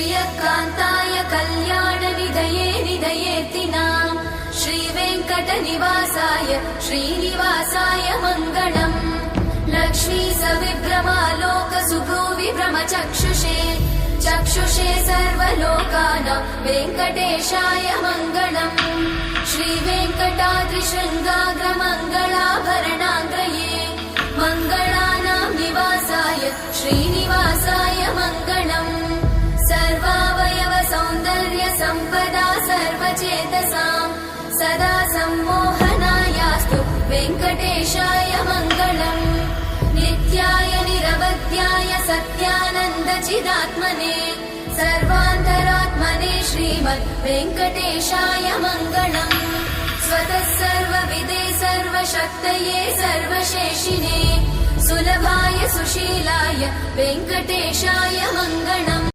श्रियकान्ताय कल्याणनिधये निधयेतिनाम् श्रीवेङ्कटनिवासाय श्रीनिवासाय मङ्गलम् लक्ष्मी सविभ्रमालोकसुभ्रूविभ्रमचक्षुषे चक्षुषे सर्वलोकानां वेङ्कटेशाय मङ्गलम् श्रीवेङ्कटाद्रिशृङ्गाग्रमङ्गलाभरणाङ्गये मङ्गलानां निवासाय श्रीनिवासाय मङ्गलम् सर्वावयव सौन्दर्य सम्पदा सर्वचेतसां सदा सम्मोहनायास्तु वेङ्कटेशाय मङ्गलम् नित्याय निरवध्याय सत्यानन्दचिदात्मने सर्वान्तरात्मने श्रीमद् वेङ्कटेशाय मङ्गलम् स्वतः सर्वविदे सर्वशक्तये सर्वशेषिने सुलभाय सुशीलाय वेङ्कटेशाय मङ्गलम्